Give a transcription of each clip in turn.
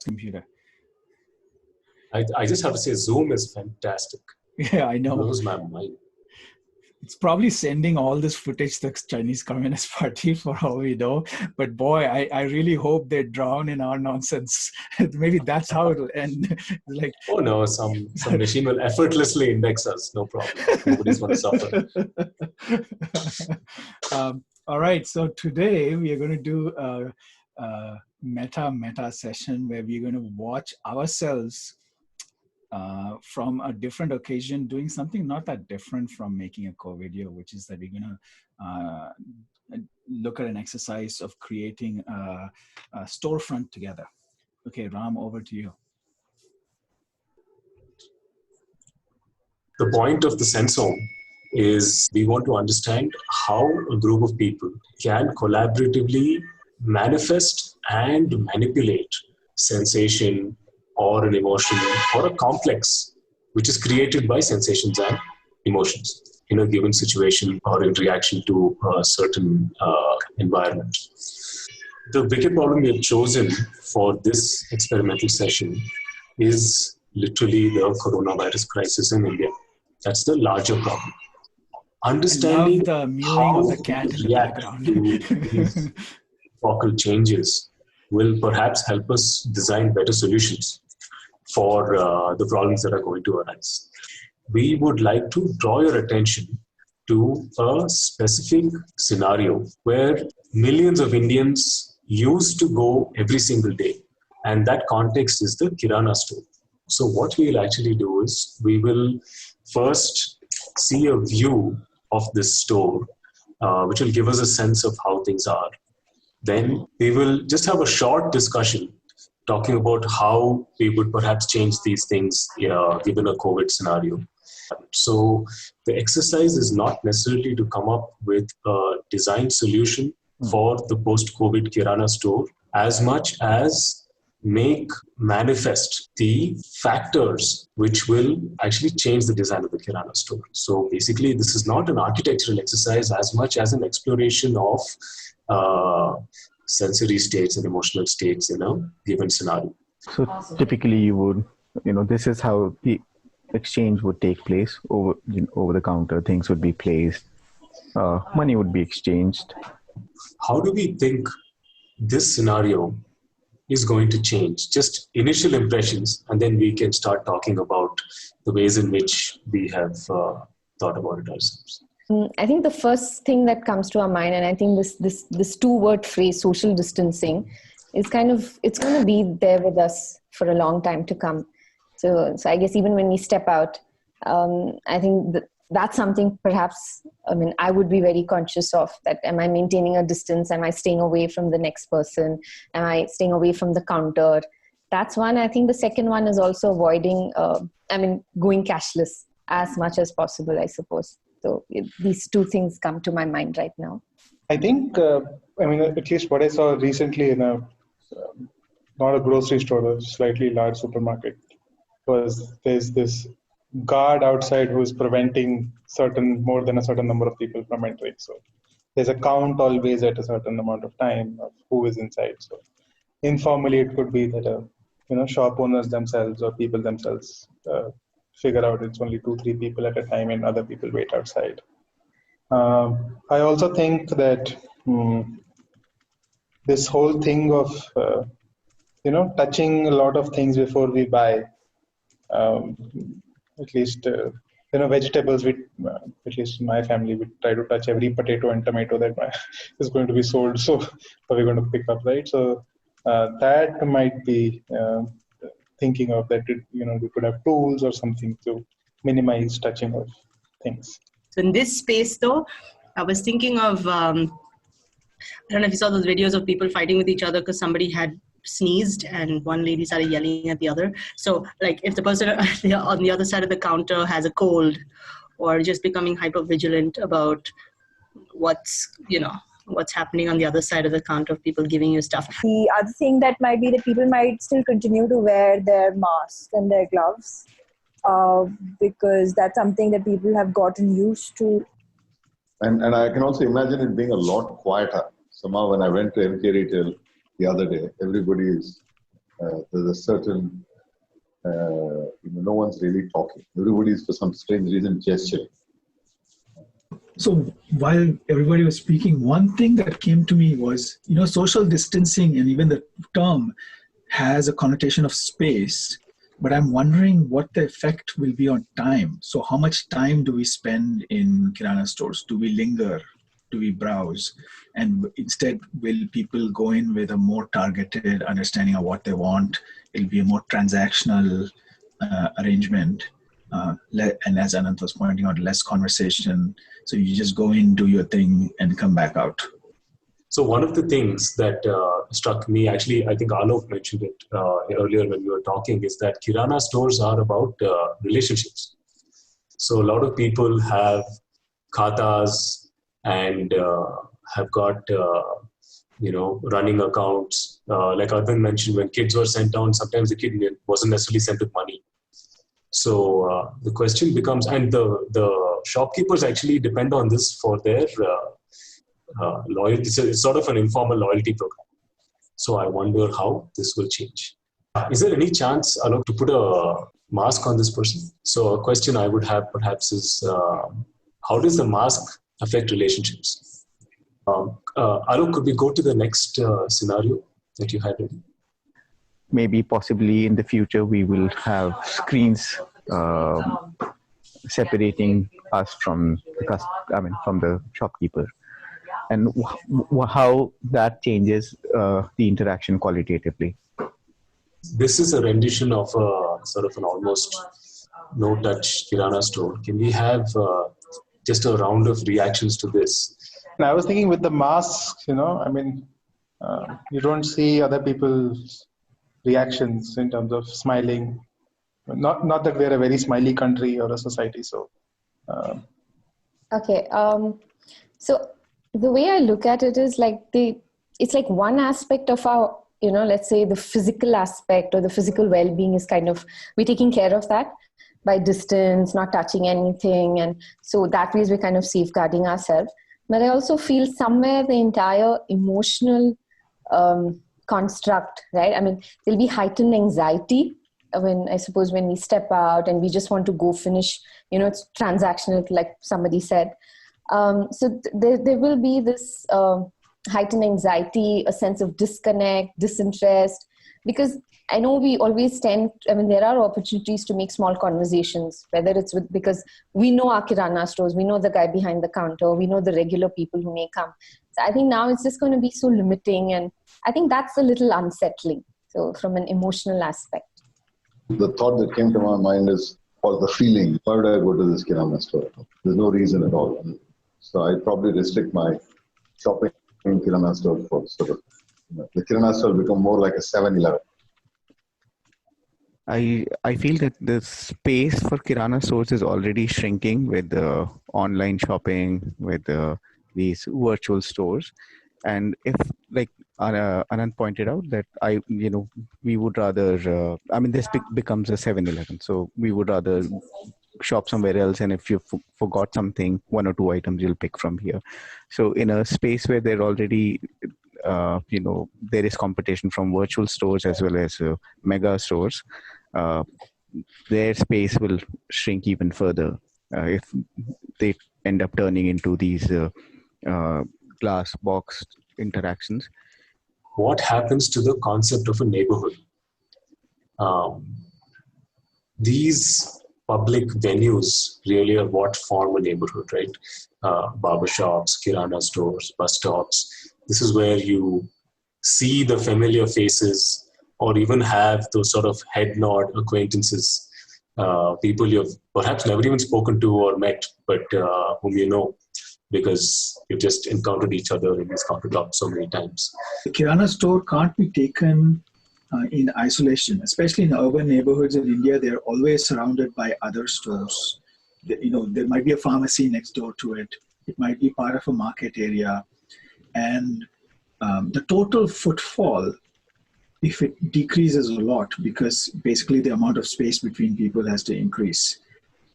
computer. I just have to say, Zoom is fantastic. Yeah, I know. It blows my mind. It's probably sending all this footage to the Chinese Communist Party for all we know. But boy, I really hope they drown in our nonsense. Maybe that's how it'll end. Like, oh no, some machine will effortlessly index us. No problem. Nobody's going to suffer. All right. So today we are going to do a meta session where we're going to watch ourselves from a different occasion, doing something not that different from making a Covideo, which is that we're going to look at an exercise of creating a storefront together. Okay, Ram, over to you. The point of the sensome is we want to understand how a group of people can collaboratively manifest and manipulate sensation or an emotion or a complex which is created by sensations and emotions in a given situation or in reaction to a certain environment. The wicked problem we have chosen for this experimental session is literally the coronavirus crisis in India. That's the larger problem. Understanding I love the mewing how of the cat in the background. to these focal changes will perhaps help us design better solutions for the problems that are going to arise. We would like to draw your attention to a specific scenario where millions of Indians used to go every single day. And that context is the Kirana store. So what we'll actually do is we will first see a view of this store, which will give us a sense of how things are. Then we will just have a short discussion talking about how we would perhaps change these things given a COVID scenario. So the exercise is not necessarily to come up with a design solution for the post-COVID Kirana store as much as make manifest the factors which will actually change the design of the Kirana store. So basically, this is not an architectural exercise as much as an exploration of sensory states and emotional states in a given scenario. So typically you would, this is how the exchange would take place over the counter. Things would be placed, money would be exchanged. How do we think this scenario is going to change? Just initial impressions, and then we can start talking about the ways in which we have thought about it ourselves. I think the first thing that comes to our mind, and I think this two-word phrase, social distancing, is it's going to be there with us for a long time to come. So I guess even when we step out, I think that's something perhaps, I would be very conscious of, that am I maintaining a distance? Am I staying away from the next person? Am I staying away from the counter? That's one. I think the second one is also avoiding, going cashless as much as possible, I suppose. So these two things come to my mind right now. I think, at least what I saw recently in not a grocery store, a slightly large supermarket, was there's this guard outside who is preventing more than a certain number of people from entering. So there's a count always at a certain amount of time of who is inside. So informally, it could be that shop owners themselves or people themselves figure out it's only 2-3 people at a time and other people wait outside. I also think that this whole thing of touching a lot of things before we buy, at least vegetables, at least in my family, we try to touch every potato and tomato that is going to be sold, so we're going to pick up, right? So that might be thinking of that, we could have tools or something to minimize touching of things. So in this space though, I was thinking of, I don't know if you saw those videos of people fighting with each other because somebody had sneezed and one lady started yelling at the other. So like if the person on the other side of the counter has a cold, or just becoming hyper vigilant about what's happening on the other side of the counter of people giving you stuff. The other thing that might be that people might still continue to wear their masks and their gloves because that's something that people have gotten used to. And I can also imagine it being a lot quieter. Somehow when I went to MK Retail the other day, everybody is There's a certain, no one's really talking. Everybody's for some strange reason gesturing. So while everybody was speaking, one thing that came to me was, social distancing, and even the term has a connotation of space, but I'm wondering what the effect will be on time. So how much time do we spend in Kirana stores? Do we linger? Do we browse? And instead, will people go in with a more targeted understanding of what they want? It'll be a more transactional arrangement. And as Anant was pointing out, less conversation. So you just go in, do your thing, and come back out. So one of the things that struck me, actually, I think Alok mentioned it earlier when we were talking, is that Kirana stores are about relationships. So a lot of people have khatas and have got, running accounts. Like Arvind mentioned, when kids were sent down, sometimes the kid wasn't necessarily sent with money. So the question becomes, and the shopkeepers actually depend on this for their loyalty. It's sort of an informal loyalty program. So I wonder how this will change. Is there any chance, Alok, to put a mask on this person? So a question I would have perhaps is, how does the mask affect relationships? Alok, could we go to the next scenario that you had ready? Maybe possibly in the future we will have screens separating us from the shopkeeper, and how that changes the interaction qualitatively. This is a rendition of a sort of an almost no-touch Kirana store. Can we have just a round of reactions to this? And I was thinking with the masks, you don't see other people's reactions in terms of smiling. Not that we're a very smiley country or a society. So, okay. So the way I look at it is it's like one aspect of our, let's say the physical aspect or the physical well-being is we're taking care of that by distance, not touching anything. And so that way we're kind of safeguarding ourselves. But I also feel somewhere the entire emotional construct, right? There'll be heightened anxiety when we step out and we just want to go finish, it's transactional, like somebody said. So there will be this heightened anxiety, a sense of disconnect, disinterest, because I know we always there are opportunities to make small conversations, whether it's because we know our Kirana stores, we know the guy behind the counter, we know the regular people who may come. So I think now it's just going to be so limiting, and I think that's a little unsettling. So from an emotional aspect. The thought that came to my mind is, or the feeling, why would I go to this Kirana store? There's no reason at all. So I'd probably restrict my shopping in Kirana store for the Kirana store will become more like a 7-Eleven. I feel that the space for Kirana stores is already shrinking with the online shopping, with these virtual stores. And if, like Anand pointed out, that we would rather, this becomes a 7-Eleven. So we would rather shop somewhere else. And if you forgot something, 1 or 2 items you'll pick from here. So in a space where they're already, there is competition from virtual stores as well as mega stores, their space will shrink even further if they end up turning into these glass box interactions. What happens to the concept of a neighborhood? These public venues really are what form a neighborhood, right? Barbershops, Kirana stores, bus stops. This is where you see the familiar faces, or even have those sort of head nod acquaintances, people you've perhaps never even spoken to or met, but whom you know because you've just encountered each other in this countertop so many times. The Kirana store can't be taken in isolation, especially in urban neighborhoods in India. They're always surrounded by other stores. There might be a pharmacy next door to it. It might be part of a market area. And the total footfall, if it decreases a lot, because basically the amount of space between people has to increase,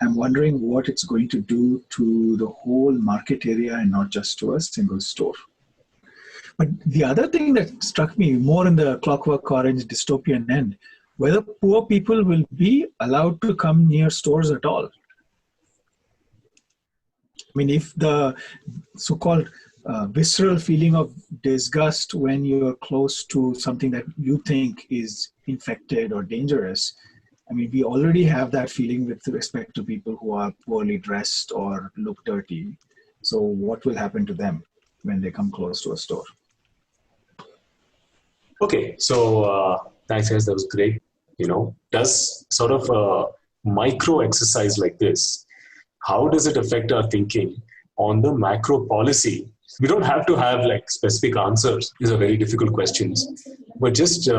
I'm wondering what it's going to do to the whole market area and not just to a single store. But the other thing that struck me more in the Clockwork Orange dystopian end, whether poor people will be allowed to come near stores at all. I mean, if the so-called visceral feeling of disgust when you're close to something that you think is infected or dangerous, I mean, we already have that feeling with respect to people who are poorly dressed or look dirty. So what will happen to them when they come close to a store? Okay, so thanks guys, that was great. Does sort of a micro exercise like this, how does it affect our thinking on the macro policy? We don't have to have like specific answers. These are very difficult questions, but just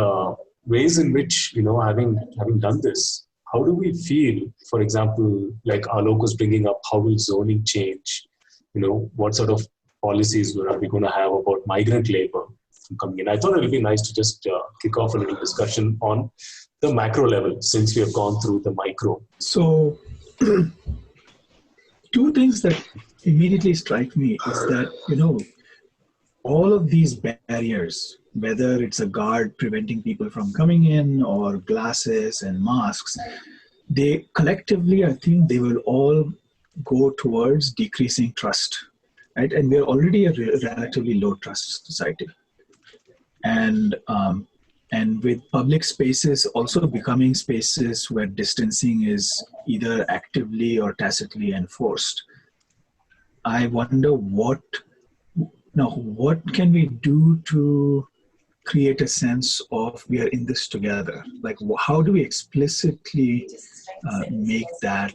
ways in which, having done this, how do we feel, for example, like Alok was bringing up, how will zoning change? What sort of policies are we going to have about migrant labor coming in? I thought it would be nice to just kick off a little discussion on the macro level, since we have gone through the micro. So two things that immediately strike me is that, all of these barriers, whether it's a guard preventing people from coming in or glasses and masks, they collectively, I think they will all go towards decreasing trust, right? And we're already a relatively low trust society. And with public spaces also becoming spaces where distancing is either actively or tacitly enforced, I wonder what can we do to create a sense of we are in this together? Like, how do we explicitly make that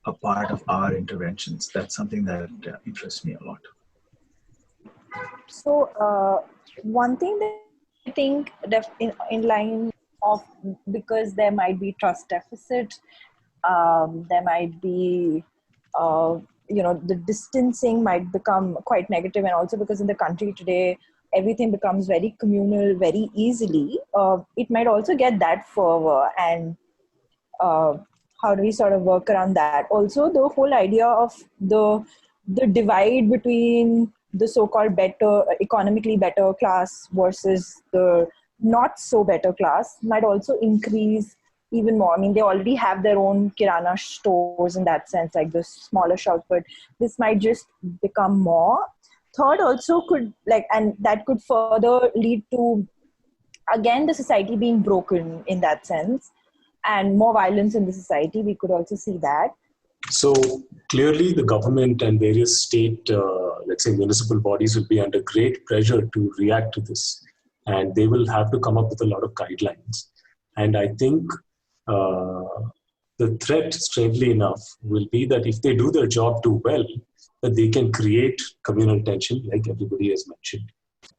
a part of our interventions? That's something that interests me a lot. So one thing that I think in line of, because there might be trust deficit, there might be the distancing might become quite negative, and also because in the country today everything becomes very communal very easily, it might also get that further. And how do we sort of work around that? Also, the whole idea of the divide between the so-called better, economically better class versus the not so better class might also increase even more. I mean, they already have their own kirana stores in that sense, like the smaller shops, but this might just become more. Third, also could and that could further lead to, again, the society being broken in that sense, and more violence in the society. We could also see that. So clearly the government and various state, let's say municipal bodies will be under great pressure to react to this. And they will have to come up with a lot of guidelines. And I think the threat, strangely enough, will be that if they do their job too well, that they can create communal tension, like everybody has mentioned.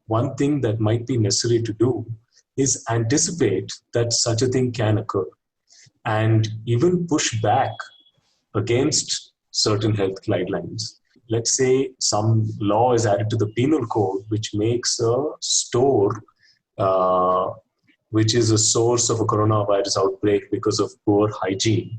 One thing that might be necessary to do is anticipate that such a thing can occur and even push back against certain health guidelines. Let's say some law is added to the penal code which makes a store which is a source of a coronavirus outbreak because of poor hygiene.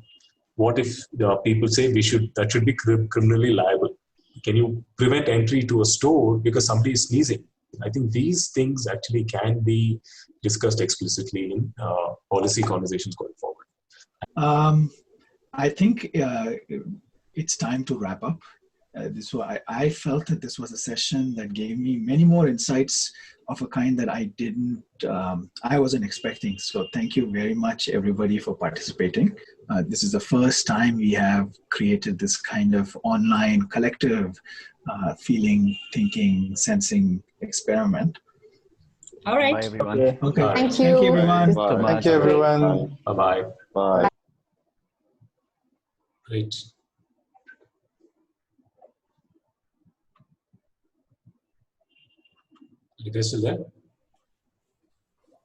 What if people say that should be criminally liable? Can you prevent entry to a store because somebody is sneezing? I think these things actually can be discussed explicitly in policy conversations going forward. I think it's time to wrap up. I felt that this was a session that gave me many more insights of a kind that I wasn't expecting. So thank you very much, everybody, for participating. This is the first time we have created this kind of online collective feeling, thinking, sensing experiment. All right. Bye, everyone. Okay. Thank you. Thank you, everyone. Bye. Thank you, everyone. Bye-bye. Bye. Great. You guys still there?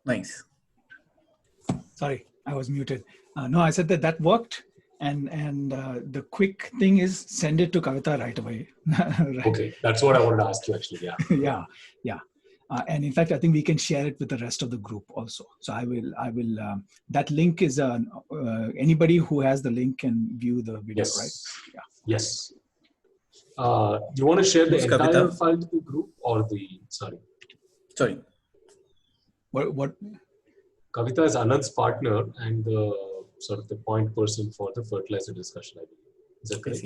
Nice. Sorry, I was muted. No, I said that worked. And the quick thing is send it to Kavita right away. Right. Okay, that's what I wanted to ask you actually. Yeah. yeah. And in fact, I think we can share it with the rest of the group also. So I will. That link is anybody who has the link can view the video, Yes. right? Yeah. Yes. You want to share the Who's entire Kavita? file to the group or sorry? Sorry. What? Kavita is Anand's partner and the sort of the point person for the fertilizer discussion, I believe. Is that correct?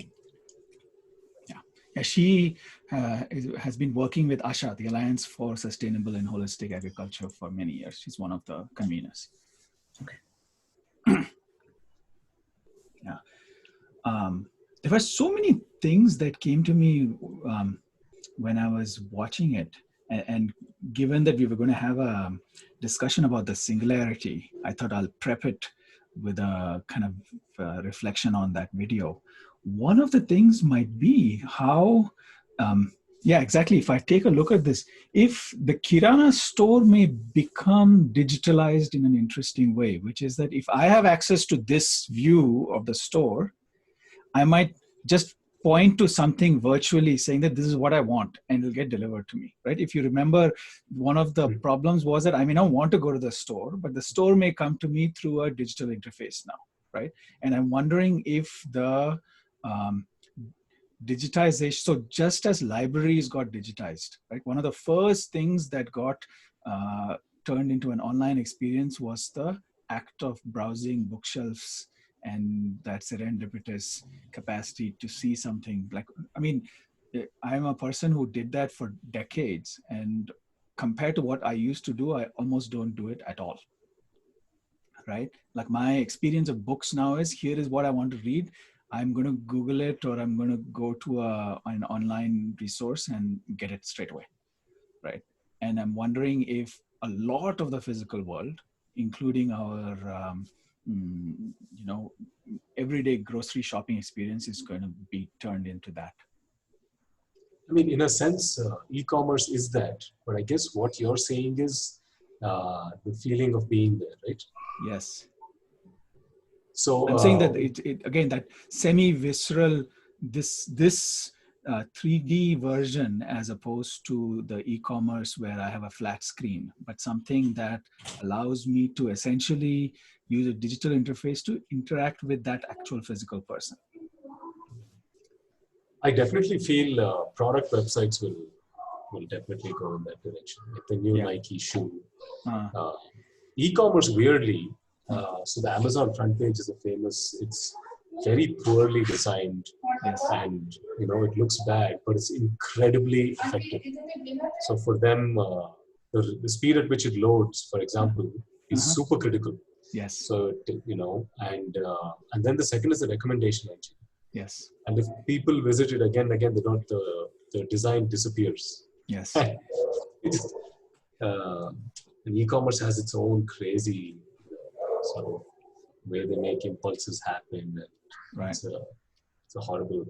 Yeah, she has been working with ASHA, the Alliance for Sustainable and Holistic Agriculture, for many years. She's one of the conveners. Okay. Yeah. There were so many things that came to me when I was watching it. And given that we were going to have a discussion about the singularity, I thought I'll prep it with a kind of reflection on that video. One of the things might be how, yeah, exactly. If I take a look at this, if the Kirana store may become digitalized in an interesting way, which is that if I have access to this view of the store, I might just point to something virtually saying that this is what I want and it'll get delivered to me, right? If you remember, one of the problems was that I may not want to go to the store, but the store may come to me through a digital interface now, right? And I'm wondering if the digitization, so just as libraries got digitized, right? One of the first things that got turned into an online experience was the act of browsing bookshelves and that serendipitous capacity to see something. Like, I mean, I'm a person who did that for decades, and compared to what I used to do, I almost don't do it at all, right? Like my experience of books now is, here is what I want to read. I'm going to Google it, or I'm going to go to an online resource and get it straight away, right? And I'm wondering if a lot of the physical world, including our everyday grocery shopping experience, is going to be turned into that. I mean, in a sense, e-commerce is that, but I guess what you're saying is the feeling of being there, right? Yes. So I'm saying that it again, that semi-visceral, this 3D version, as opposed to the e-commerce where I have a flat screen, but something that allows me to essentially use a digital interface to interact with that actual physical person. I definitely feel product websites will definitely go in that direction. Like the new Nike shoe. E-commerce, weirdly, so the Amazon front page is it's very poorly designed, and it looks bad, but it's incredibly effective. So for them, the speed at which it loads, for example, is super critical. Yes. So and then the second is the recommendation engine. Yes. And if people visit it again and again, the design disappears. Yes. And e-commerce has its own crazy sort of way they make impulses happen. Right. It's a horrible.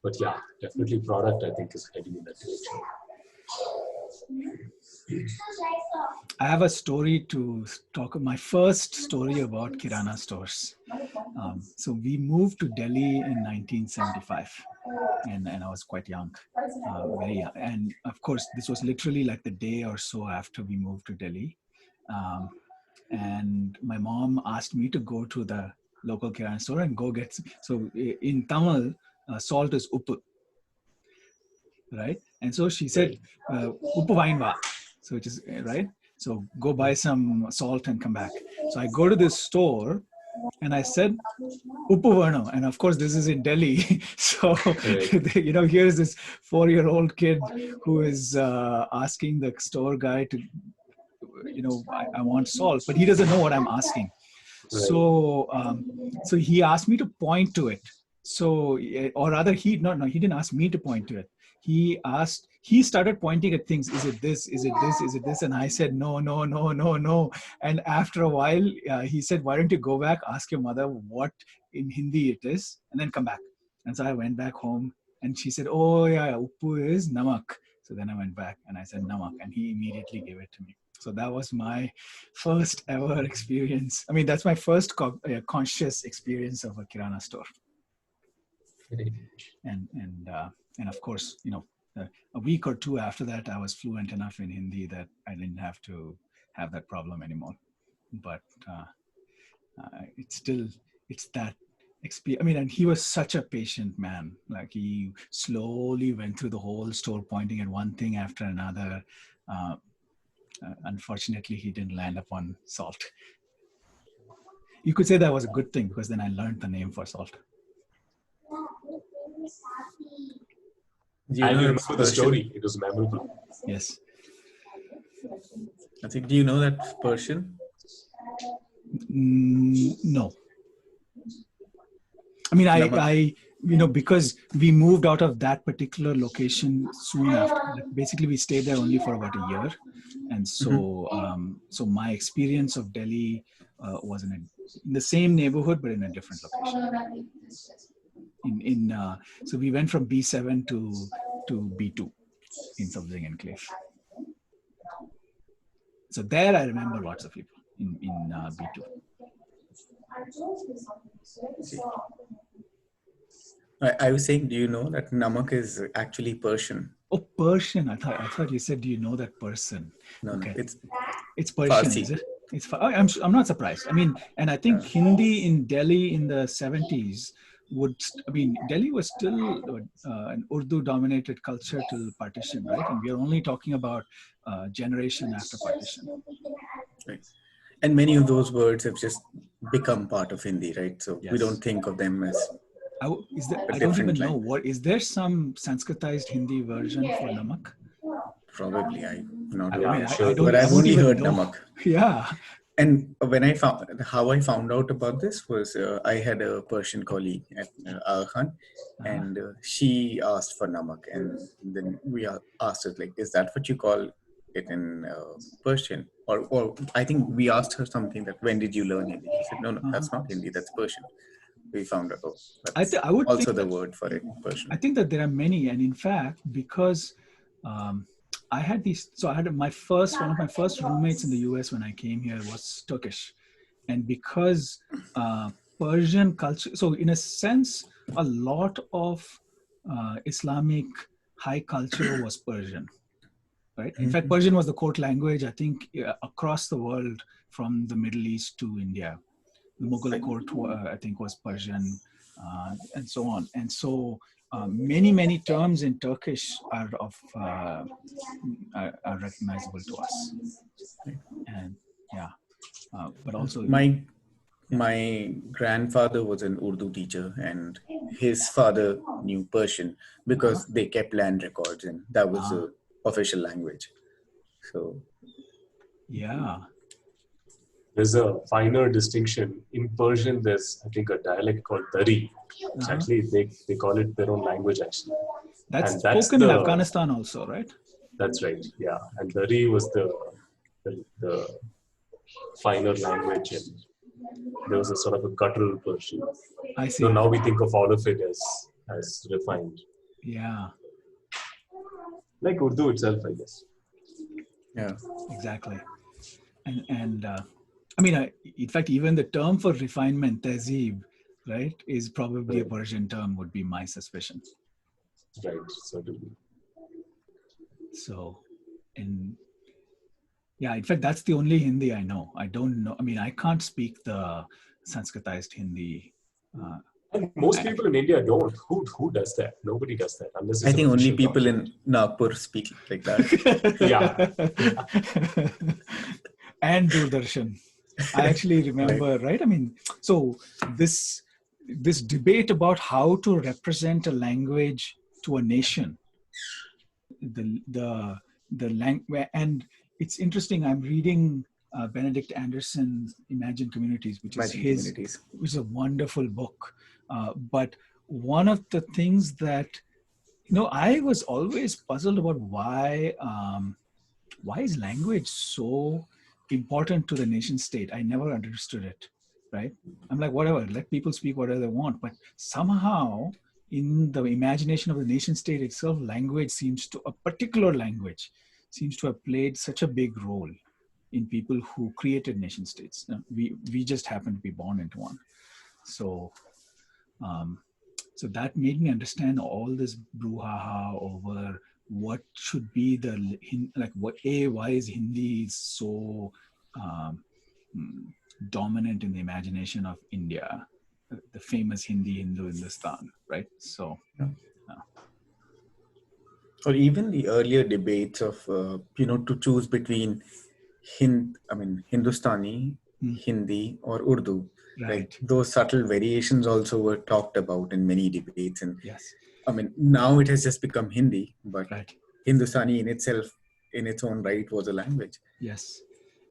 But yeah, definitely product, I think, is heading in that direction. I have a story to talk. My first story about Kirana stores. So we moved to Delhi in 1975, and I was quite young, very young. And of course, this was literally like the day or so after we moved to Delhi. And my mom asked me to go to the local Kirana store and go get. So in Tamil, salt is uppu, right? And so she said, uppu vainva. So which is right. So go buy some salt and come back. So I go to this store and I said, Uppu Varno. And of course, this is in Delhi. So, here's this 4-year-old kid who is asking the store guy to, I want salt, but he doesn't know what I'm asking. Right. So he asked me to point to it. So, or rather, he didn't ask me to point to it. He started pointing at things. Is it this? Is it this? Is it this? And I said, no. And after a while, he said, why don't you go back, ask your mother what in Hindi it is, and then come back. And so I went back home and she said, oh yeah, uppu is namak. So then I went back and I said namak, and he immediately gave it to me. So that was my first ever experience. I mean, that's my first conscious experience of a Kirana store. And of course, a week or two after that, I was fluent enough in Hindi that I didn't have to have that problem anymore. But it's that experience. I mean, and he was such a patient man. Like, he slowly went through the whole store, pointing at one thing after another. Unfortunately, he didn't land upon salt. You could say that was a good thing because then I learned the name for salt. And you remember the story. It was memorable. Yes. I think, do you know that Persian? No. I mean, I because we moved out of that particular location soon after. Like, basically, we stayed there only for about a year, and so so my experience of Delhi was in the same neighborhood but in a different location. So we went from B7 to B2 in Sabzing Enclave. So there I remember lots of people in B2. I was saying, do you know that namak is actually Persian? Oh, Persian. I thought you said, do you know that person? No, okay. No, it's Persian, Farsi. Is it? I'm not surprised. I mean, and I think Hindi in Delhi in the 70s Delhi was still an Urdu-dominated culture till partition, right? And we are only talking about generation after partition. Right. And many of those words have just become part of Hindi, right? So Yes. We don't think of them as I don't even know is there some Sanskritized Hindi version for namak? Probably, I'm not sure. But I've only heard namak. Yeah. And when how I found out about this was I had a Persian colleague at Aghan, and she asked for namak, and then we asked her, like, is that what you call it in Persian? Or I think we asked her something that, when did you learn Hindi? She said, no, that's not Hindi, that's Persian. We found out, that's I would also think the word for it, Persian. I think that there are many, and in fact, because I had one of my first roommates in the US when I came here was Turkish. And because Persian culture, so in a sense, a lot of Islamic high culture was Persian, right? In fact, Persian was the court language, I think, across the world from the Middle East to India. The Mughal court, I think, was Persian, and so on. And so many terms in Turkish are recognizable to us. And yeah, but also my grandfather was an Urdu teacher, and his father knew Persian because they kept land records, and that was the official language. So yeah. There's a finer distinction. In Persian, there's, I think, a dialect called Dari. Actually, they call it their own language, actually. That's spoken in Afghanistan also, right? That's right, yeah. And Dari was the finer language, and there was a sort of a guttural Persian. I see. So now we think of all of it as refined. Yeah. Like Urdu itself, I guess. Yeah, exactly. And I mean, in fact, even the term for refinement, tehzeeb, right, is probably a Persian term, would be my suspicion. Right, certainly. So, yeah, in fact, that's the only Hindi I know. I don't know. I mean, I can't speak the Sanskritized Hindi. And most people in India don't. Who does that? Nobody does that. Unless I think only people document. in Nagpur speak like that. Yeah. And Doordarshan. I actually remember, right? I mean, so this debate about how to represent a language to a nation, the language, and it's interesting. I'm reading Benedict Anderson's Imagine Communities, which is a wonderful book. But one of the things that I was always puzzled about why is language so important to the nation state? I never understood it, right? I'm like, whatever, let people speak whatever they want. But somehow in the imagination of the nation state itself, a particular language seems to have played such a big role in people who created nation states. We just happen to be born into one. So, so that made me understand all this brouhaha over what should be why is Hindi so dominant in the imagination of India, the famous Hindu Hindustan, right? So, or even the earlier debates of to choose between Hindustani, Hindi, or Urdu. Right. Like those subtle variations also were talked about in many debates. And Yes. now it has just become Hindi, but Right. Hindustani in itself, in its own right, was a language. Yes.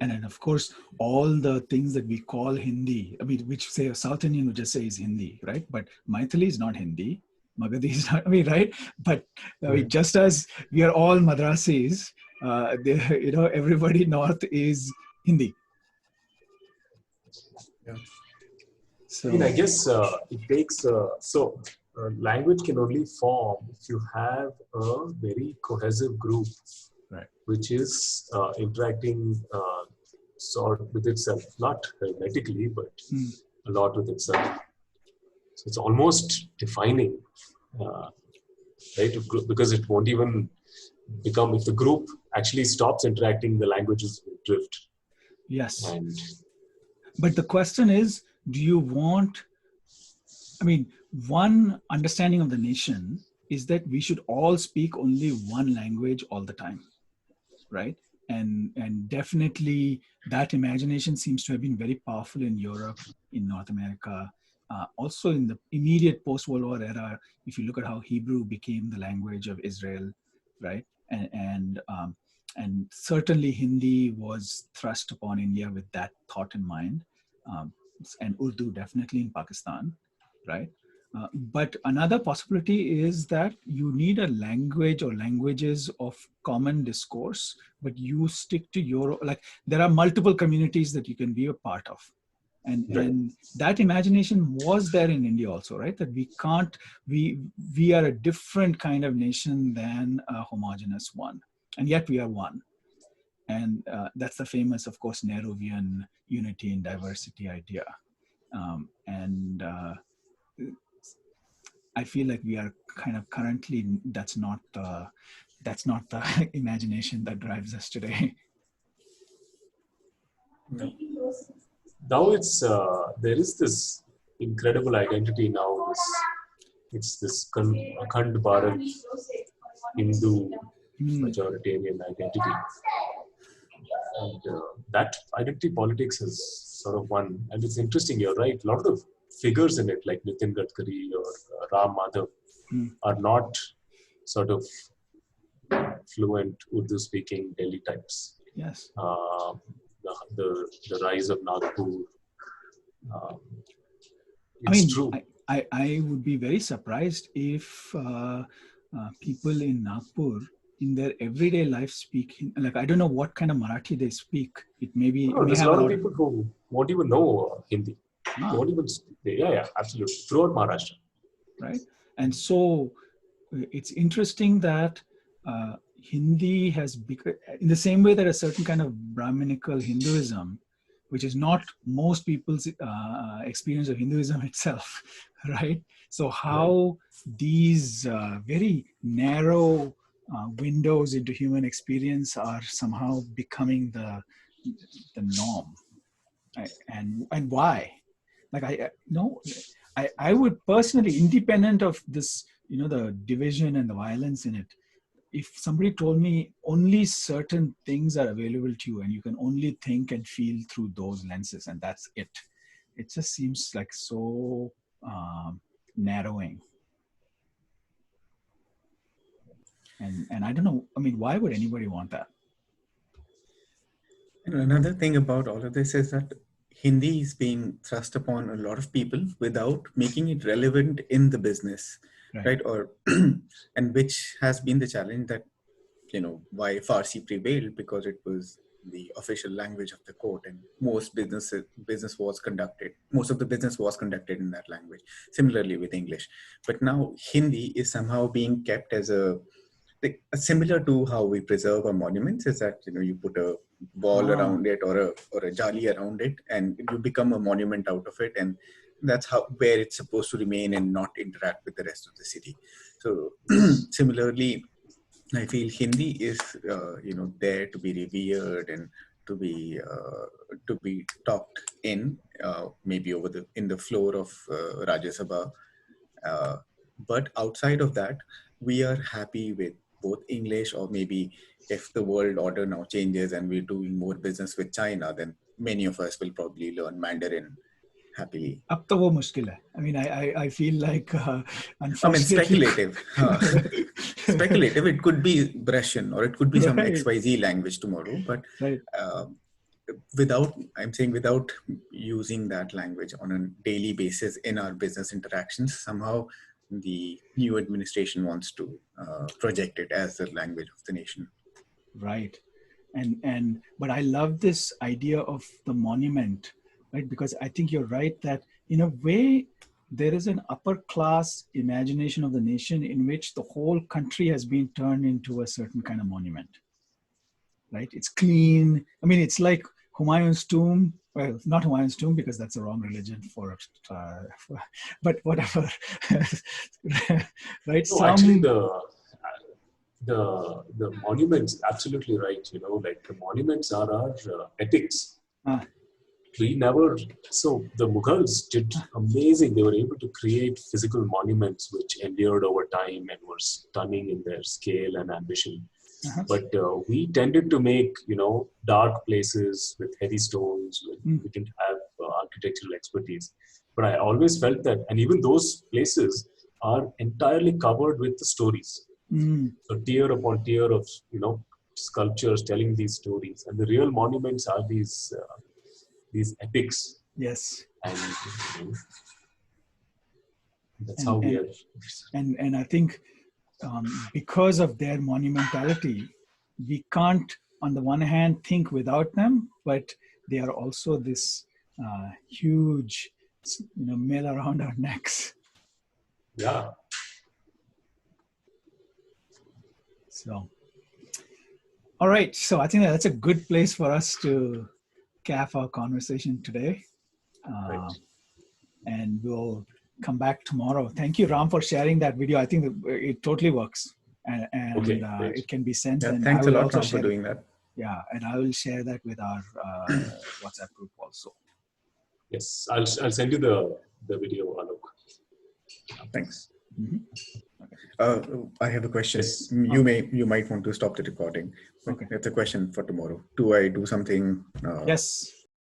And then, of course, all the things that we call Hindi, which say a South Indian would just say is Hindi, right? But Maithili is not Hindi. Magadhi is not, right? But just as we are all Madrasis, everybody north is Hindi. Yeah. So, I guess it takes, language can only form if you have a very cohesive group, right, which is interacting with itself, not hermetically, but a lot with itself. So it's almost defining, right? Because it won't even become, if the group actually stops interacting, the languages will drift. Yes. But the question is, do you want, one understanding of the nation is that we should all speak only one language all the time, right? And definitely that imagination seems to have been very powerful in Europe, in North America, also in the immediate post-World War era. If you look at how Hebrew became the language of Israel, right? And certainly Hindi was thrust upon India with that thought in mind, and Urdu definitely in Pakistan, right? But another possibility is that you need a language or languages of common discourse, but you stick to your, there are multiple communities that you can be a part of. And that imagination was there in India also, right? That we are a different kind of nation than a homogeneous one. And yet we are one. And that's the famous, of course, Nehruvian unity and diversity idea. I feel like we are kind of currently, that's not the imagination that drives us today. No. Now it's there is this incredible identity now. It's this Akhand Bharat Hindu majoritarian identity, and that identity politics is sort of one. And it's interesting. You're right. A lot of the figures in it, like Nitin Gadkari or Ram Madhav, are not sort of fluent Urdu-speaking Delhi types. Yes. The rise of Nagpur. True. I would be very surprised if people in Nagpur in their everyday life speak, I don't know what kind of Marathi they speak. It may be. No, there's a lot of people who won't even know Hindi. They won't even speak. Yeah, absolutely. Throughout Maharashtra. Right. And so it's interesting that Hindi has become, in the same way that a certain kind of Brahminical Hinduism, which is not most people's experience of Hinduism itself, right? So how these very narrow windows into human experience are somehow becoming the norm, and why? I would personally, independent of this, the division and the violence in it, if somebody told me only certain things are available to you and you can only think and feel through those lenses and that's it, it just seems like so narrowing. And I don't know, why would anybody want that? And another thing about all of this is that Hindi is being thrust upon a lot of people without making it relevant in the business, right? Or and which has been the challenge that, why Farsi prevailed, because it was the official language of the court, and most of the business was conducted in that language. Similarly with English, but now Hindi is somehow being kept as similar to how we preserve our monuments, is that you put a wall around it or a jali around it, and you become a monument out of it, and that's where it's supposed to remain and not interact with the rest of the city. So similarly, I feel Hindi is there to be revered and to be talked in, maybe in the floor of Rajya Sabha, but outside of that, we are happy with both English, or maybe if the world order now changes and we're doing more business with China, then many of us will probably learn Mandarin happily. Ab to wo mushkil hai. I mean, I feel like, I mean, unfortunately, speculative. Speculative. It could be Russian or it could be some Right. XYZ language tomorrow, but right. without using that language on a daily basis in our business interactions, somehow the new administration wants to project it as the language of the nation. Right. But I love this idea of the monument, right? Because I think you're right that in a way there is an upper class imagination of the nation in which the whole country has been turned into a certain kind of monument, right? It's clean. I mean, it's like Humayun's tomb. Well, not Humayun's tomb because that's the wrong religion but whatever, right? No, actually, the monuments, absolutely right. You know, like the monuments are our ethics. We never, so the Mughals did amazing. They were able to create physical monuments which endured over time and were stunning in their scale and ambition. But we tended to make, you know, dark places with heavy stones. We didn't have architectural expertise. But I always felt that, and even those places are entirely covered with the stories. So tier upon tier of, you know, sculptures telling these stories. And the real monuments are these epics. Yes. And you know, that's how we are. And I think because of their monumentality, we can't, on the one hand, think without them, but they are also this huge, you know, mill around our necks. Yeah. So, all right. So I think that's a good place for us to cap our conversation today. Right. And we'll come back tomorrow. Thank you, Ram, for sharing that video. I think it totally works. And Okay, it can be sent. Yeah, and thanks I a will lot, also Ram, for doing that. Yeah, and I will share that with our WhatsApp group also. Yes, I'll send you the video, Alok. Thanks. Okay. I have a question. Yes. You might want to stop the recording. Okay. It's a question for tomorrow. Do I do something? Yes.